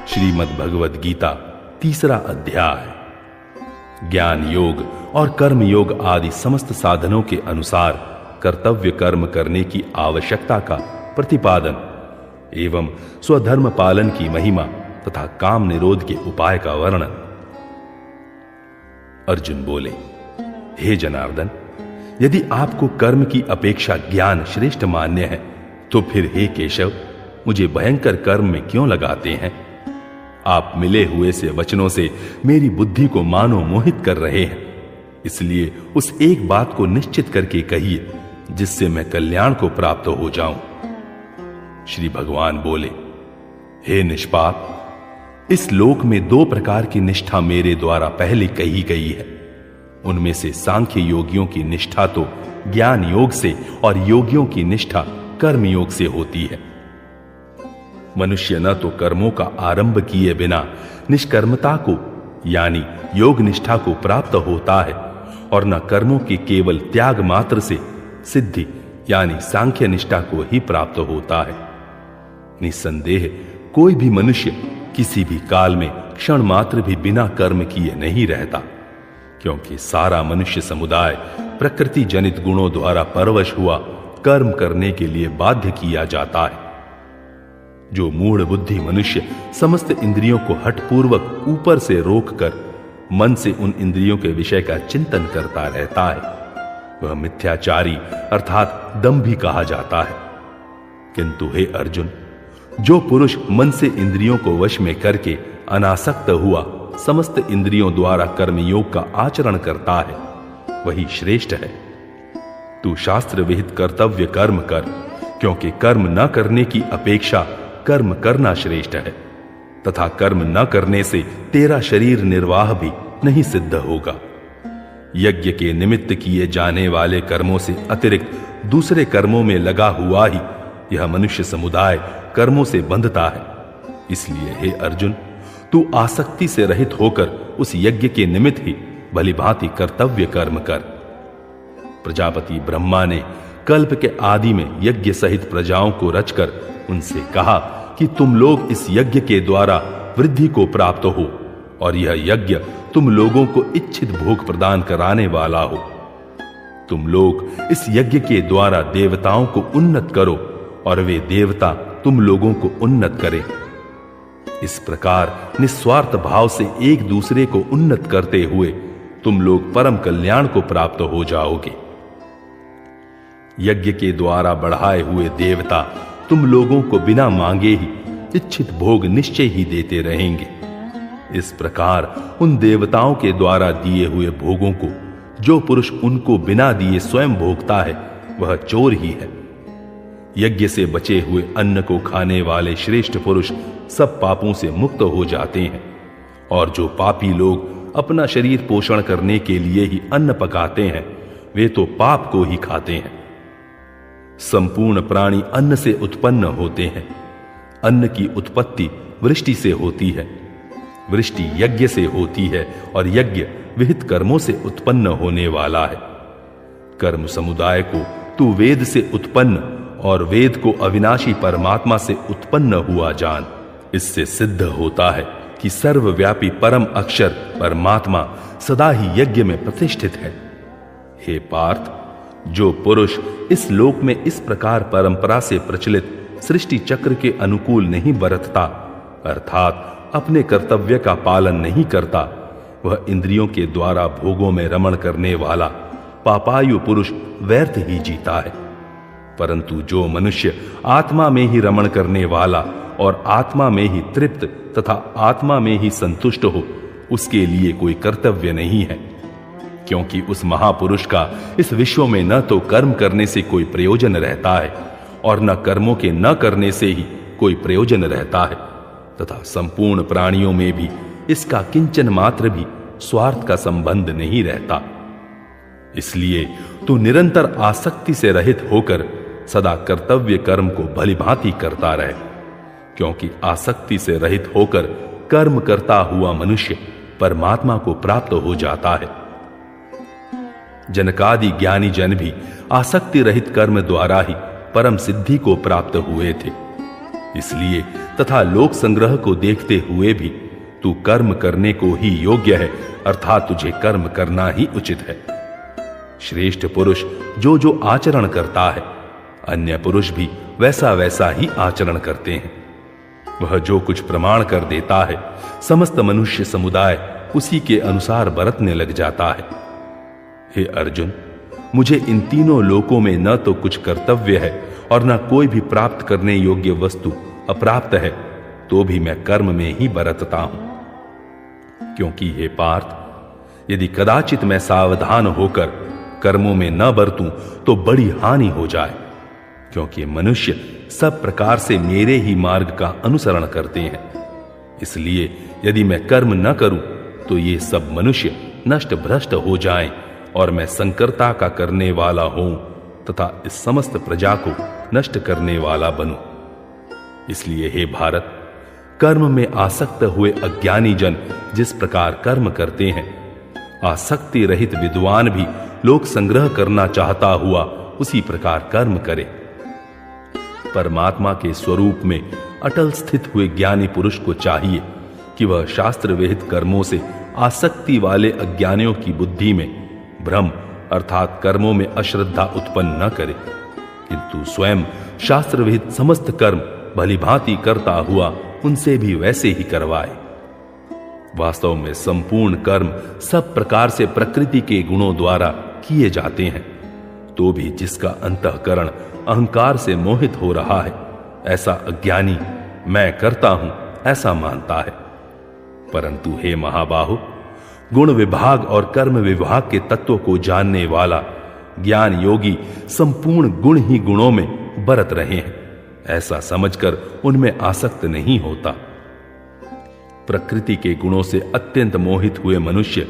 श्रीमद् भगवद गीता तीसरा अध्याय। ज्ञान योग और कर्म योग आदि समस्त साधनों के अनुसार कर्तव्य कर्म करने की आवश्यकता का प्रतिपादन एवं स्वधर्म पालन की महिमा तथा काम निरोध के उपाय का वर्णन। अर्जुन बोले, हे जनार्दन, यदि आपको कर्म की अपेक्षा ज्ञान श्रेष्ठ मान्य है तो फिर हे केशव, मुझे भयंकर कर्म में क्यों लगाते हैं? आप मिले हुए से वचनों से मेरी बुद्धि को मानो मोहित कर रहे हैं, इसलिए उस एक बात को निश्चित करके कहिए जिससे मैं कल्याण को प्राप्त हो जाऊं। श्री भगवान बोले, हे निष्पाप, इस लोक में दो प्रकार की निष्ठा मेरे द्वारा पहले कही गई है। उनमें से सांख्य योगियों की निष्ठा तो ज्ञान योग से और योगियों की निष्ठा कर्म योग से होती है। मनुष्य न तो कर्मों का आरंभ किए बिना निष्कर्मता को यानी योग निष्ठा को प्राप्त होता है और न कर्मों के केवल त्याग मात्र से सिद्धि यानी सांख्य निष्ठा को ही प्राप्त होता है। निस्संदेह कोई भी मनुष्य किसी भी काल में क्षण मात्र भी बिना कर्म किए नहीं रहता, क्योंकि सारा मनुष्य समुदाय प्रकृति जनित गुणों द्वारा परवश हुआ कर्म करने के लिए बाध्य किया जाता है। जो मूढ़ बुद्धि मनुष्य समस्त इंद्रियों को हठपूर्वक ऊपर से रोककर मन से उन इंद्रियों के विषय का चिंतन करता रहता है, वह मिथ्याचारी अर्थात दंभी कहा जाता है। किंतु हे अर्जुन, जो पुरुष मन से इंद्रियों को वश में करके अनासक्त हुआ समस्त इंद्रियों द्वारा कर्मयोग का आचरण करता है, वही श्रेष्ठ है। तू शास्त्र विहित कर्तव्य कर्म कर, क्योंकि कर्म न करने की अपेक्षा कर्म करना श्रेष्ठ है, तथा कर्म न करने से तेरा शरीर निर्वाह भी नहीं सिद्ध होगा। यज्ञ के निमित्त किए जाने वाले कर्मों से अतिरिक्त दूसरे कर्मों में लगा हुआ ही यह मनुष्य समुदाय कर्मों से बंधता है। इसलिए हे अर्जुन, तू आसक्ति से रहित होकर उस यज्ञ के निमित्त ही भलीभांति कर्तव्य कर्म कर। प्रजापति ब्रह्मा ने कल्प के आदि में यज्ञ सहित प्रजाओं को रचकर उनसे कहा कि तुम लोग इस यज्ञ के द्वारा वृद्धि को प्राप्त हो और यह यज्ञ तुम लोगों को इच्छित भोग प्रदान कराने वाला हो। तुम लोग इस यज्ञ के द्वारा देवताओं को उन्नत करो और वे देवता तुम लोगों को उन्नत करें। इस प्रकार निस्वार्थ भाव से एक दूसरे को उन्नत करते हुए तुम लोग परम कल्याण को प्राप्त हो जाओगे। यज्ञ के द्वारा बढ़ाए हुए देवता तुम लोगों को बिना मांगे ही इच्छित भोग निश्चय ही देते रहेंगे। इस प्रकार उन देवताओं के द्वारा दिए हुए भोगों को जो पुरुष उनको बिना दिए स्वयं भोगता है, वह चोर ही है। यज्ञ से बचे हुए अन्न को खाने वाले श्रेष्ठ पुरुष सब पापों से मुक्त हो जाते हैं, और जो पापी लोग अपना शरीर पोषण करने के लिए ही अन्न पकाते हैं, वे तो पाप को ही खाते हैं। संपूर्ण प्राणी अन्न से उत्पन्न होते हैं। अन्न की उत्पत्ति वृष्टि से होती है, वृष्टि यज्ञ से होती है और यज्ञ विहित कर्मों से उत्पन्न होने वाला है। कर्म समुदाय को तू वेद से उत्पन्न और वेद को अविनाशी परमात्मा से उत्पन्न हुआ जान। इससे सिद्ध होता है कि सर्वव्यापी परम अक्षर परमात्मा सदा ही यज्ञ में प्रतिष्ठित है। हे पार्थ, जो पुरुष इस लोक में इस प्रकार परंपरा से प्रचलित सृष्टि चक्र के अनुकूल नहीं बरतता, अर्थात अपने कर्तव्य का पालन नहीं करता, वह इंद्रियों के द्वारा भोगों में रमण करने वाला पापायु पुरुष व्यर्थ ही जीता है। परंतु जो मनुष्य आत्मा में ही रमण करने वाला और आत्मा में ही तृप्त तथा आत्मा में ही संतुष्ट हो, उसके लिए कोई कर्तव्य नहीं है, क्योंकि उस महापुरुष का इस विश्व में न तो कर्म करने से कोई प्रयोजन रहता है और न कर्मों के न करने से ही कोई प्रयोजन रहता है, तथा संपूर्ण प्राणियों में भी इसका किंचन मात्र भी स्वार्थ का संबंध नहीं रहता। इसलिए तू निरंतर आसक्ति से रहित होकर सदा कर्तव्य कर्म को भलीभांति करता रहे, क्योंकि आसक्ति से रहित होकर कर्म करता हुआ मनुष्य परमात्मा को प्राप्त हो जाता है। जनकादि ज्ञानी जन भी आसक्ति रहित कर्म द्वारा ही परम सिद्धि को प्राप्त हुए थे। इसलिए तथा लोक संग्रह को देखते हुए भी तू कर्म करने को ही योग्य है, अर्थात तुझे कर्म करना ही उचित है। श्रेष्ठ पुरुष जो जो आचरण करता है, अन्य पुरुष भी वैसा वैसा ही आचरण करते हैं। वह जो कुछ प्रमाण कर देता है, समस्त मनुष्य समुदाय उसी के अनुसार बरतने लग जाता है। हे अर्जुन, मुझे इन तीनों लोकों में न तो कुछ कर्तव्य है और न कोई भी प्राप्त करने योग्य वस्तु अप्राप्त है, तो भी मैं कर्म में ही बरतता हूं। क्योंकि हे पार्थ, यदि कदाचित मैं सावधान होकर कर्मों में न बरतूं तो बड़ी हानि हो जाए, क्योंकि मनुष्य सब प्रकार से मेरे ही मार्ग का अनुसरण करते हैं। इसलिए यदि मैं कर्म न करूं तो ये सब मनुष्य नष्ट भ्रष्ट हो जाएं और मैं संकर्ता का करने वाला हूं तथा इस समस्त प्रजा को नष्ट करने वाला बनूं। इसलिए हे भारत, कर्म में आसक्त हुए अज्ञानी जन जिस प्रकार कर्म करते हैं, आसक्ति रहित विद्वान भी लोक संग्रह करना चाहता हुआ उसी प्रकार कर्म करे। परमात्मा के स्वरूप में अटल स्थित हुए ज्ञानी पुरुष को चाहिए कि वह शास्त्र विहित कर्मों से आसक्ति वाले अज्ञानियों की बुद्धि में भ्रम अर्थात कर्मों में अश्रद्धा उत्पन्न न करे, किंतु स्वयं शास्त्र विहित समस्त कर्म भलीभांति करता हुआ उनसे भी वैसे ही करवाए। वास्तव में संपूर्ण कर्म सब प्रकार से प्रकृति के गुणों द्वारा किए जाते हैं, तो भी जिसका अंतःकरण अहंकार से मोहित हो रहा है, ऐसा अज्ञानी मैं करता हूं ऐसा मानता है। परंतु हे महाबाहो, गुण विभाग और कर्म विभाग के तत्व को जानने वाला ज्ञान योगी संपूर्ण गुण ही गुणों में बरत रहे हैं, ऐसा समझकर उनमें आसक्त नहीं होता। प्रकृति के गुणों से अत्यंत मोहित हुए मनुष्य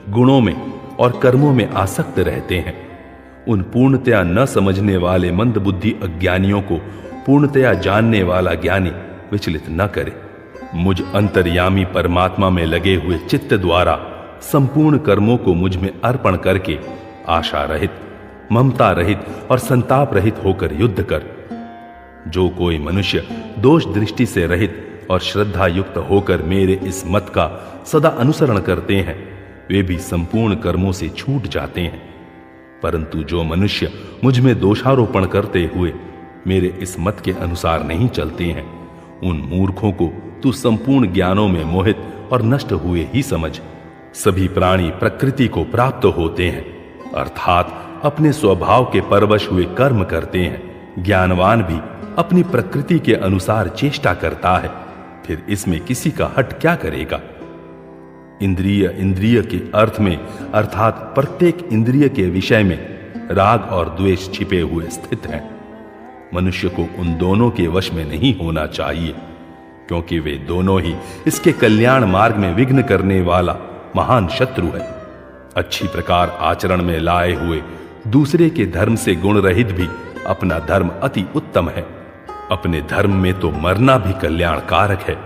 गुणों में और कर्मों में आसक्त रहते हैं। उन पूर्णतया न समझने वाले मंद बुद्धि अज्ञानियों को पूर्णतया जानने वाला ज्ञानी विचलित न करे। मुझ अंतर्यामी परमात्मा में लगे हुए चित्त द्वारा संपूर्ण कर्मों को मुझ में अर्पण करके आशा रहित, ममता रहित और संताप रहित होकर युद्ध कर। जो कोई मनुष्य दोष दृष्टि से रहित और श्रद्धा युक्त होकर मेरे इस मत का सदा अनुसरण करते हैं, वे भी संपूर्ण कर्मों से छूट जाते हैं। परंतु जो मनुष्य मुझ में दोषारोपण करते हुए मेरे इस मत के अनुसार नहीं चलते हैं, उन मूर्खों को तू संपूर्ण ज्ञानों में मोहित और नष्ट हुए ही समझ। सभी प्राणी प्रकृति को प्राप्त होते हैं, अर्थात अपने स्वभाव के परवश हुए कर्म करते हैं। ज्ञानवान भी अपनी प्रकृति के अनुसार चेष्टा करता है, फिर इसमें किसी का हट क्या करेगा। इंद्रिय के अर्थ में अर्थात प्रत्येक इंद्रिय के विषय में राग और द्वेष छिपे हुए स्थित हैं। मनुष्य को उन दोनों के वश में नहीं होना चाहिए, क्योंकि वे दोनों ही इसके कल्याण मार्ग में विघ्न करने वाला महान शत्रु है। अच्छी प्रकार आचरण में लाए हुए दूसरे के धर्म से गुण रहित भी अपना धर्म अति उत्तम है। अपने धर्म में तो मरना भी कल्याणकारक है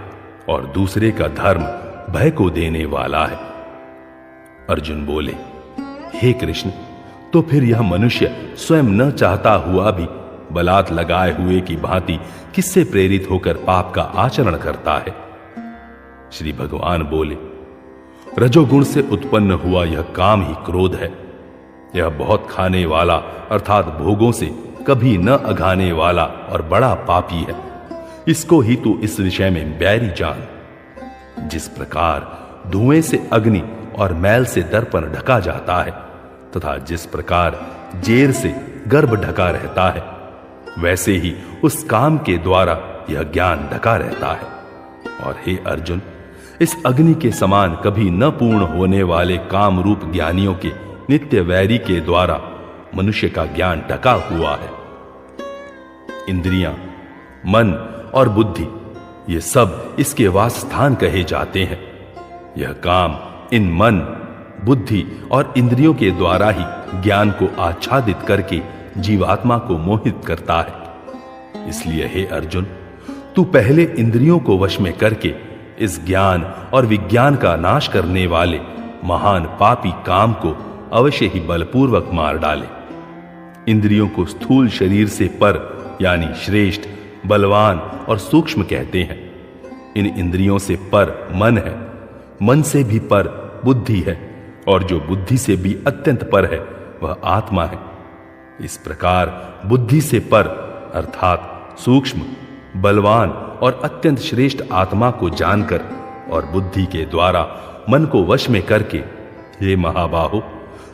और दूसरे का धर्म भय को देने वाला है। अर्जुन बोले, हे कृष्ण, तो फिर यह मनुष्य स्वयं न चाहता हुआ भी बलात् लगाए हुए की भांति किससे प्रेरित होकर पाप का आचरण करता है? श्री भगवान बोले, रजोगुण से उत्पन्न हुआ यह काम ही क्रोध है। यह बहुत खाने वाला अर्थात भोगों से कभी न अघाने वाला और बड़ा पापी है। इसको ही तू इस विषय में बैरी जान। जिस प्रकार धुएं से अग्नि और मैल से दर्पण ढका जाता है तथा जिस प्रकार जेर से गर्भ ढका रहता है, वैसे ही उस काम के द्वारा यह ज्ञान ढका रहता है। और हे अर्जुन, इस अग्नि के समान कभी न पूर्ण होने वाले काम रूप ज्ञानियों के नित्य वैरी के द्वारा मनुष्य का ज्ञान ढका हुआ है। इंद्रियां, मन और बुद्धि ये सब इसके वासस्थान कहे जाते हैं। यह काम इन मन, बुद्धि और इंद्रियों के द्वारा ही ज्ञान को आच्छादित करके जीवात्मा को मोहित करता है। इसलिए हे अर्जुन, तू पहले इंद्रियों को वश में करके इस ज्ञान और विज्ञान का नाश करने वाले महान पापी काम को अवश्य ही बलपूर्वक मार डाले। इंद्रियों को स्थूल शरीर से पर यानी श्रेष्ठ, बलवान और सूक्ष्म कहते हैं, इन इंद्रियों से पर मन है, मन से भी पर बुद्धि है, और जो बुद्धि से भी अत्यंत पर है वह आत्मा है। इस प्रकार बुद्धि से पर अर्थात सूक्ष्म, बलवान और अत्यंत श्रेष्ठ आत्मा को जानकर और बुद्धि के द्वारा मन को वश में करके, हे महाबाहो,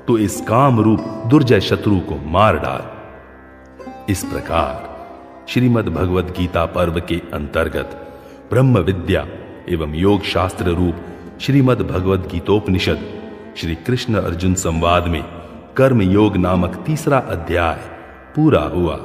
तो इस काम रूप दुर्जय शत्रु को मार डाल। इस प्रकार श्रीमद् भगवद गीता पर्व के अंतर्गत ब्रह्म विद्या एवं योग शास्त्र रूप श्रीमद् भगवद गीतोपनिषद श्री कृष्ण अर्जुन संवाद में कर्म योग नामक तीसरा अध्याय पूरा हुआ।